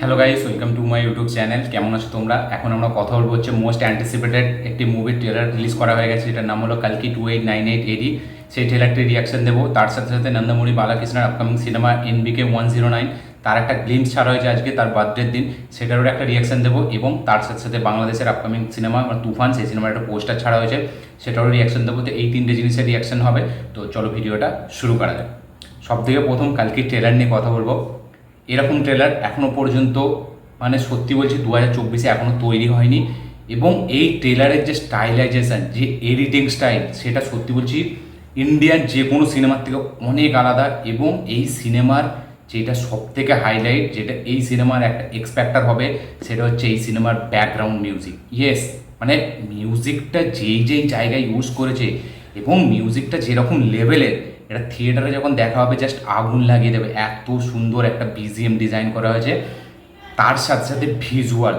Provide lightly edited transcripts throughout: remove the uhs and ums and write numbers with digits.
Hello guys, welcome to my YouTube channel. কেমন আছো তোমরা? এখন আমরা কথা বলবো হচ্ছে মোস্ট অ্যান্টিসিপেটেড একটি মুভির ট্রেলার রিলিজ করা হয়ে গেছে, যেটার নাম হলো কালকি 2898 এডি। সেই ট্রেলারটি রিয়াকশন দেবো। তার সাথে সাথে নন্দমুরি বালাকৃষ্ণের আপকামিং সিনেমা NBK 109 তার একটা গ্লিমস ছাড়া হয়েছে আজকে, তার বার্থডের দিন, সেটারও একটা রিয়াকশন দেবো। এবং তার সাথে সাথে বাংলাদেশের আপকামিং সিনেমা তুফান, সেই সিনেমার একটা পোস্টার ছাড়া হয়েছে, সেটারও রিয়াকশন দেবো। তো এই তিনটে জিনিসের রিয়াকশন হবে। তো চলো ভিডিওটা শুরু করা যায়। সব থেকে প্রথম কালকির ট্রেলার নিয়ে কথা বলবো। এরকম ট্রেলার এখনও পর্যন্ত, মানে সত্যি বলছি, 2024-এ এখনও তৈরি হয়নি। এবং এই ট্রেলারের যে স্টাইলাইজেশন, যে এডিটিং স্টাইল, সেটা সত্যি বলছি ইন্ডিয়ান যে কোনো সিনেমার থেকে অনেক আলাদা। এবং এই সিনেমার যেটা সব থেকে হাইলাইট, যেটা এই সিনেমার একটা এক্সপেক্টার হবে, সেটা হচ্ছে এই সিনেমার ব্যাকগ্রাউন্ড মিউজিক। ইয়েস, মানে মিউজিকটা যেই যেই জায়গায় ইউজ করেছে এবং মিউজিকটা যেরকম লেভেলের, এটা থিয়েটারে যখন দেখা হবে জাস্ট আগুন লাগিয়ে দেবে। এত সুন্দর একটা BGM ডিজাইন করা হয়েছে। তার সাথে সাথে ভিজুয়াল,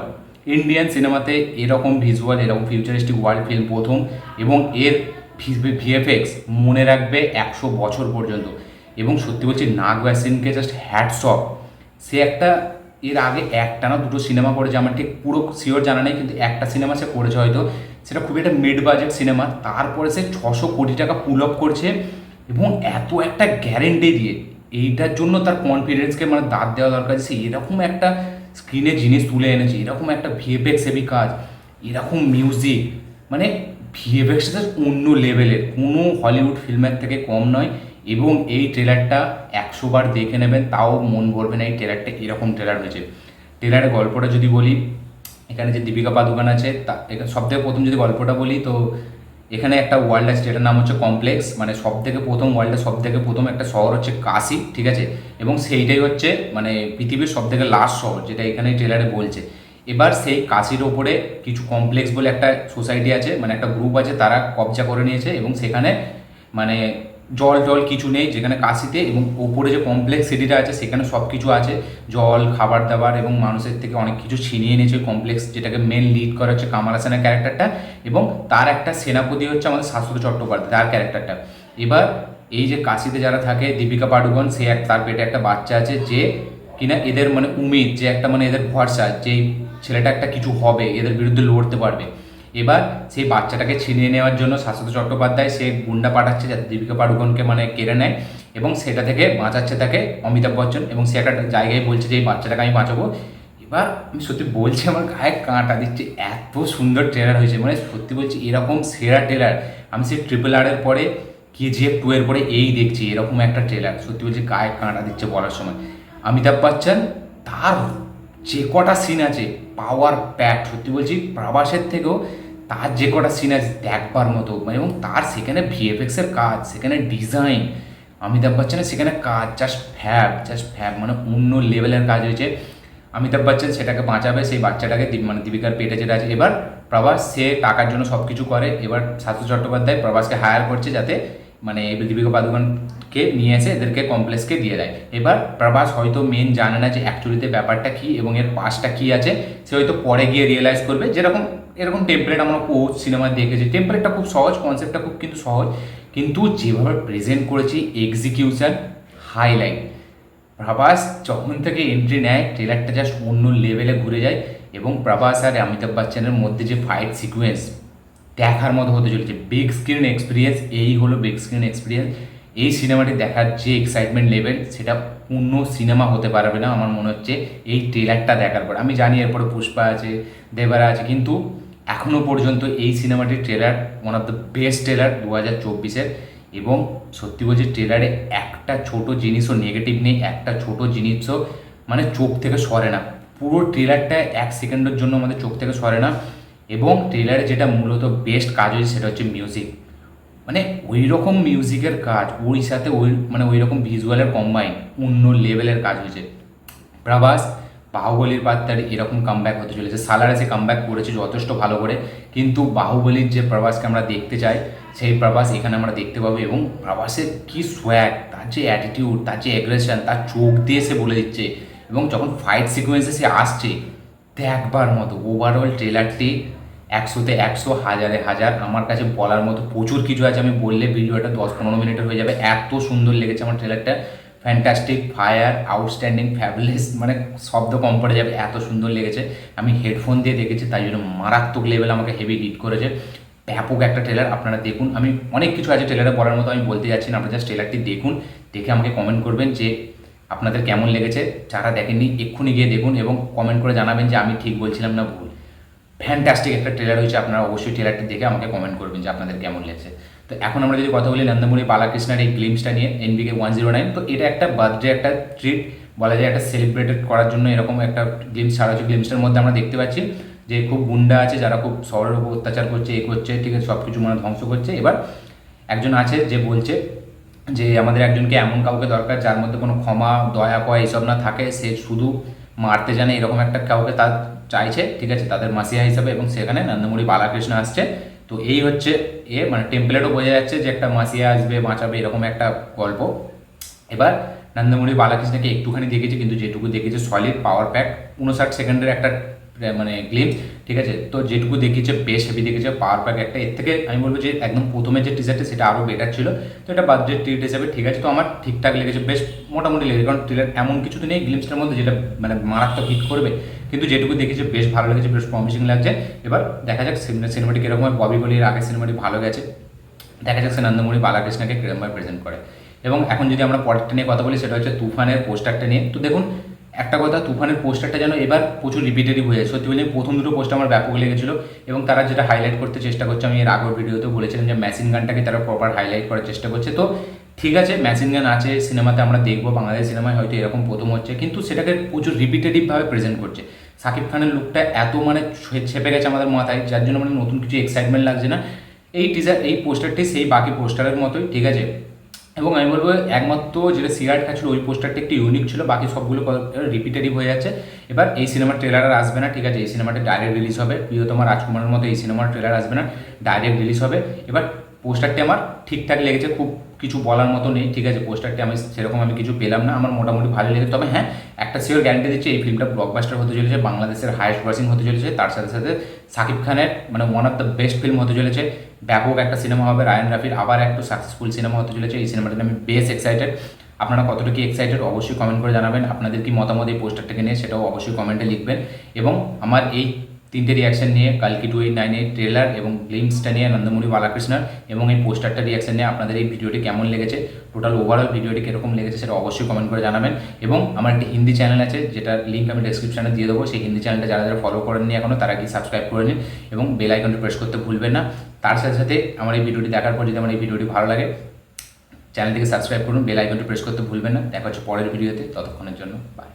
ইন্ডিয়ান সিনেমাতে এরকম ভিজুয়াল, এরকম ফিউচারিস্টিক ওয়ার্ল্ড ফিল্ম প্রথম। এবং এর VFX মনে রাখবে 100 বছর পর্যন্ত। এবং সত্যি বলছি নাগ ওয়াসিমকে জাস্ট হ্যাটস অফ। সে একটা, এর আগে একটা না দুটো সিনেমা করেছে, আমার ঠিক পুরো শিওর জানা নেই, কিন্তু একটা সিনেমা সে করেছে হয়তো, সেটা খুবই একটা মিড বাজেট সিনেমা। তারপরে সে 600 কোটি টাকা পুল আপ করছে এবং এত একটা গ্যারেন্টি দিয়ে। এইটার জন্য তার কনফিডেন্সকে মানে দাঁত দেওয়া দরকার। সে এরকম একটা স্ক্রিনে জিনিস তুলে এনেছে, এরকম একটা VFX হেভি কাজ, এরকম মিউজিক, মানে VFXটা অন্য লেভেলের, কোনো হলিউড ফিল্মের থেকে কম নয়। এবং এই ট্রেলারটা 100 বার দেখে নেবেন, তাও মন ভরবে না। এই ট্রেলারটা এরকম ট্রেলার হয়েছে। ট্রেলারের গল্পটা যদি বলি, এখানে যে দীপিকা পাদুকোন আছে, তা সব থেকে প্রথম যদি গল্পটা বলি, তো এখানে একটা ওয়ার্ল্ড আছে যেটার নাম হচ্ছে কমপ্লেক্স। মানে সব থেকে প্রথম ওয়ার্ল্ডের সব থেকে প্রথম একটা শহর হচ্ছে কাশি, ঠিক আছে? এবং সেইটাই হচ্ছে মানে পৃথিবীর সব থেকে লাস্ট শহর, যেটা এখানে ট্রেলারে বলছে। এবার সেই কাশির ওপরে কিছু কমপ্লেক্স বলে একটা সোসাইটি আছে, মানে একটা গ্রুপ আছে, তারা কবজা করে নিয়েছে। এবং সেখানে মানে জল টল কিছু নেই যেখানে কাশিতে। এবং ওপরে যে কমপ্লেক্স সিটিটা আছে সেখানে সব কিছু আছে, জল, খাবার দাবার, এবং মানুষের থেকে অনেক কিছু ছিনিয়ে নিয়েছে ওই কমপ্লেক্স, যেটাকে মেন লিড করা হচ্ছে কামাল হাসানের ক্যারেক্টারটা। এবং তার একটা সেনাপতি হচ্ছে আমাদের শাশ্বত চট্টোপাধ্যায়, তার ক্যারেক্টারটা। এবার এই যে কাশিতে যারা থাকে, দীপিকা পাডুকোন, সে তার পেটে একটা বাচ্চা আছে, যে কিনা এদের মানে উমিদ, যে একটা মানে এদের ভরসা, যে ছেলেটা একটা কিছু হবে, এদের বিরুদ্ধে লড়তে পারবে। এবার সেই বাচ্চাটাকে ছিনিয়ে নেওয়ার জন্য শাশ্বত চট্টোপাধ্যায় সে গুন্ডা পাঠাচ্ছে, যাতে দীপিকা পাডুকোনকে মানে কেড়ে নেয়। এবং সেটা থেকে বাঁচাচ্ছে তাকে অমিতাভ বচ্চন। এবং সে একটা জায়গায় বলছে যে এই বাচ্চাটাকে আমি বাঁচাবো। এবার আমি সত্যি বলছি, আমার গায়ে কাঁটা দিচ্ছে, এত সুন্দর ট্রেলার হয়েছে। মানে সত্যি বলছি এরকম সেরা ট্রেলার আমি সেই RRR এর পরে, KGF 2 এর পরে এই দেখছি এরকম একটা ট্রেলার। সত্যি বলছি গায়ে কাঁটা দিচ্ছে বলার সময়। অমিতাভ বচ্চন, তার যে কটা সিন আছে পাওয়ার প্যাক। সত্যি বলছি প্রবাসের থেকেও তার যে কটা সিন আছে দেখবার মতো। এবং তার সেখানে VFX-এর কাজ, সেখানে ডিজাইন, অমিতাভ বচ্চনের সেখানে কাজ জাস্ট ফ্যাব, মানে অন্য লেভেলের কাজ হয়েছে। অমিতাভ বচ্চন সেটাকে বাঁচাবে, সেই বাচ্চাটাকে, মানে দীপিকার পেটে যেটা আছে। এবার প্রভাস সে টাকার জন্য সব কিছু করে। এবার শাশ্বত চট্টোপাধ্যায় প্রভাসকে হায়ার করছে, যাতে মানে দীপিকা পাদুকোনকে নিয়ে এসে এদেরকে কমপ্লেক্সকে দিয়ে দেয়। এবার প্রভাস হয়তো মেন জানে না যে অ্যাকচুয়ালিতে ব্যাপারটা কী এবং এর পাসটা কী আছে। সে হয়তো পরে গিয়ে রিয়েলাইজ করবে। যেরকম এরকম টেমপ্লেট আমরা সিনেমা দেখেছি, টেমপ্লেটটা খুব সহজ, কনসেপ্টটা খুব কিন্তু সহজ, কিন্তু যেভাবে প্রেজেন্ট করেছি এক্সিকিউশন হাইলাইট। প্রভাস যখন থেকে এন্ট্রি নেয়, ট্রেলারটা জাস্ট অন্য লেভেলে ঘুরে যায়। এবং প্রভাস আর অমিতাভ বচ্চনের মধ্যে যে ফাইট সিকোয়েন্স দেখার মতো হতে চলেছে। বিগ স্ক্রিন এক্সপিরিয়েন্স, এই হলো বিগ স্ক্রিন এক্সপিরিয়েন্স। এই সিনেমাটি দেখার যে এক্সাইটমেন্ট লেভেল, সেটা অন্য সিনেমা হতে পারবে না আমার মনে হচ্ছে এই ট্রেলারটা দেখার পর। আমি জানি এরপরে পুষ্পা আছে, দেবারা আছে, কিন্তু এখনও পর্যন্ত এই সিনেমাটির trailer one of the best trailer 2024-এর। এবং সত্যি বলছি ট্রেলারে একটা ছোট জিনিসও নেগেটিভ নেই, একটা ছোট জিনিসও মানে চোখ থেকে সরে না। পুরো ট্রেলারটা 1 সেকেন্ডের জন্য আমাদের চোখ থেকে সরে না। এবং ট্রেলারে যেটা মূলত বেস্ট কাজ হয়েছে সেটা হচ্ছে মিউজিক। মানে ওই রকম মিউজিকের কাজ, ওই সাথে ওই মানে ওই রকম ভিজুয়ালের কম্বাইন, অন্য লেভেলের কাজ হয়েছে। প্রভাস বাহুবলীর পাত্তার এরকম কামব্যাক হতে চলেছে। সালারে সে কামব্যাক করেছে যথেষ্ট ভালো করে, কিন্তু বাহুবলীর যে প্রভাসকে আমরা দেখতে চাই, সেই প্রভাস এখানে আমরা দেখতে পাবো। এবং প্রভাসের কী সোয়াগ, তার যে অ্যাটিটিউড, তার যে অ্যাগ্রেশন, তার চোখ দিয়ে সে বলে দিচ্ছে। এবং যখন ফাইট সিকোয়েন্সে সে আসছে, দেখবার মতো। ওভারঅল ট্রেলারটি 100-তে 100, 1000-এ 1000। আমার কাছে বলার মতো প্রচুর কিছু আছে, আমি বললে ভিডিওটা 10-15 মিনিটের হয়ে যাবে, এত সুন্দর লেগেছে আমার ট্রেলারটা। ফ্যান্টাস্টিক, ফায়ার, আউটস্ট্যান্ডিং, ফ্যাবুলাস, মানে শব্দ কম পড়ে যাবে, এত সুন্দর লেগেছে। আমি হেডফোন দিয়ে দেখেছি, তাই জন্য মারাত্মক লেভেল আমাকে হেভি হিট করেছে। ব্যাপক একটা ট্রেলার, আপনারা দেখুন। আমি অনেক কিছু আছে ট্রেলারে বলার মতো, আমি বলতে যাচ্ছি না, আপনারা জাস্ট ট্রেলারটি দেখুন, দেখে আমাকে কমেন্ট করবেন যে আপনাদের কেমন লেগেছে। যারা দেখেননি এক্ষুনি গিয়ে দেখুন এবং কমেন্ট করে জানাবেন যে আমি ঠিক বলছিলাম না ভুল। ফ্যান্টাস্টিক একটা ট্রেলার হয়েছে, আপনারা অবশ্যই ট্রেলারটি দেখে আমাকে কমেন্ট করবেন যে আপনাদের কেমন লেগেছে। তো এখন আমরা যদি কথা বলি নন্দমুরি বালাকৃষ্ণের এই গ্লিমসটা নিয়ে, NBK 109, তো এটা একটা বার্থডে একটা ট্রিট বলা যায়, একটা সেলিব্রেটেড করার জন্য এরকম একটা গ্লিমস ছাড়া হচ্ছে। গ্লিমসটার মধ্যে আমরা দেখতে পাচ্ছি যে খুব গুন্ডা আছে যারা খুব শহরের উপর অত্যাচার করছে, এ করছে, ঠিক আছে, সব কিছু মানে ধ্বংস করছে। এবার একজন আছে যে বলছে যে আমাদের একজনকে এমন কাউকে দরকার যার মধ্যে কোনো ক্ষমা, দয়া পয়া এইসব না থাকে, সে শুধু মারতে জানে, এরকম একটা কাউকে তার চাইছে, ঠিক আছে, তাদের মাসিয়া হিসাবে। এবং সেখানে নন্দমুরি বালাকৃষ্ণ আসছে। তো এই হচ্ছে মানে টেম্পলেটও বোঝা যাচ্ছে যে একটা মাসিয়া আসবে, বাঁচাবে, এরকম একটা গল্প। এবার নন্দমুরি বালাকৃষ্ণকে একটুখানি দেখেছি, কিন্তু যেটুকু দেখেছে সলিড পাওয়ার প্যাক 59 সেকেন্ডের একটা মানে গ্লিমস, ঠিক আছে। তো যেটুকু দেখিয়েছে বেশ হেভি দেখেছে, পাওয়ার প্যাক একটা। এর থেকে আমি বলবো যে একদম প্রথমে যে টিজারটা সেটা আরও বেটার ছিল। তো এটা বার্থডে ট্রিট হিসাবে ঠিক আছে, তো আমার ঠিকঠাক লেগেছে, বেশ মোটামুটি লেগেছে। কারণ ট্রিলার এমন কিছু তো নেই গ্লিমসটার মধ্যে যেটা মানে মারাত্মক হিট করবে, কিন্তু যেটুকু দেখেছে বেশ ভালো লেগেছে, বেশ প্রমিসিং লাগছে। এবার দেখা যাক সিনেমাটিক এরকম হয়। ববি বলির আগে সিনেমাটি ভালো গেছে, দেখা যাচ্ছে নন্দমুরি বালাকৃষ্ণকে কিরমভাবে প্রেজেন্ট করে। এবং এখন যদি আমরা পরেরটা নিয়ে কথা বলি, সেটা হচ্ছে তুফানের পোস্টারটা নিয়ে। তো দেখুন একটা কথা, তুফানের পোস্টারটা যেন এবার প্রচুর রিপিটেটিভ হয়ে যায়। সত্যি বলে প্রথম দুটো পোস্টার আমার ব্যাপক লেগেছিলো, এবং তারা যেটা হাইলাইট করতে চেষ্টা করছে, আমি এর আগের ভিডিওতেও বলেছিলাম যে মেশিন গানটাকে তারা প্রপার হাইলাইট করার চেষ্টা করছে। তো ঠিক আছে, মেশিন গান আছে সিনেমাতে, আমরা দেখবো, বাংলাদেশ সিনেমায় হয়তো এরকম প্রথম হচ্ছে, কিন্তু সেটাকে প্রচুর রিপিটেটিভভাবে প্রেজেন্ট করছে। শাকিব খানের লুকটা এত মানে ছেপে গেছে আমাদের মাথায়, যার জন্য মানে নতুন কিছু এক্সাইটমেন্ট লাগছে না। এই টিজার, এই পোস্টারটি সেই বাকি পোস্টারের মতোই, ঠিক আছে। এবং আমি বলবো একমাত্র যেটা সিগারেট খাচ্ছিল ওই পোস্টারটা একটু ইউনিক ছিল, বাকি সবগুলো রিপিটেটিভ হয়ে যাচ্ছে। এবার এই সিনেমার ট্রেলার আর আসবে না, ঠিক আছে, এই সিনেমাটা ডাইরেক্ট রিলিজ হবে। প্রিয়তমা রাজকুমারের মতো এই সিনেমার ট্রেলার আসবে না, ডাইরেক্ট রিলিজ হবে। এবার পোস্টারটি আমার ঠিকঠাক লেগেছে, খুব কিছু বলার মতো নেই, ঠিক আছে। পোস্টারটি আমি সেরকম আমি কিছু পেলাম না, আমার মোটামুটি ভালো লেগেছে। তবে হ্যাঁ, একটা শিওর গ্যারান্টি দিচ্ছে, এই ফিল্মটা ব্লকবাস্টার হতে চলেছে, বাংলাদেশের হাইয়েস্ট গ্রসিং হতে চলেছে। তার সাথে সাথে শাকিব খানের মানে one of the best film হতে চলেছে, ব্যাপক একটা সিনেমা হবে। রায়ান রাফির আবার একটু সাকসেসফুল সিনেমা হতে চলেছে। এই সিনেমাটা আমি বেশ এক্সাইটেড। আপনারা কতটা কি এক্সাইটেড অবশ্যই কমেন্ট করে জানাবেন। আপনাদের কি মতামত এই পোস্টারটাকে নিয়ে সেটাও অবশ্যই কমেন্টে লিখবেন। এবং আমার এই তিনটে রিয়াকশন নিয়ে, কালকি 2898 ট্রেলার এবং গ্লিমসটা নিয়ে, নন্দমুরি বালাকৃষ্ণর এবং এই পোস্টারটা রিয়াকশন নিয়ে আপনাদের এই ভিডিওটি কেমন লেগেছে, টোটাল ওভারঅল ভিডিওটি কীরকম লেগেছে সেটা অবশ্যই কমেন্ট করে জানাবেন। এবং আমার একটি হিন্দি চ্যানেল আছে, যেটার লিঙ্ক আমি ডেসক্রিপশনে দিয়ে দেবো। সেই হিন্দি চ্যানেলটা যারা যারা ফলো করেননি এখনও, তারা কি সাবস্ক্রাইব করে নিন এবং বেল আইকনটি প্রেস করতে ভুলবেন না। তার সাথে সাথে আমার এই ভিডিওটি দেখার পর যদি আমার এই ভিডিওটি ভালো লাগে, চ্যানেলটিকে সাবস্ক্রাইব করুন, বেল আইকনটি প্রেস করতে ভুলবেন না। দেখা হচ্ছে পরের ভিডিওতে, ততক্ষণের জন্য বাই।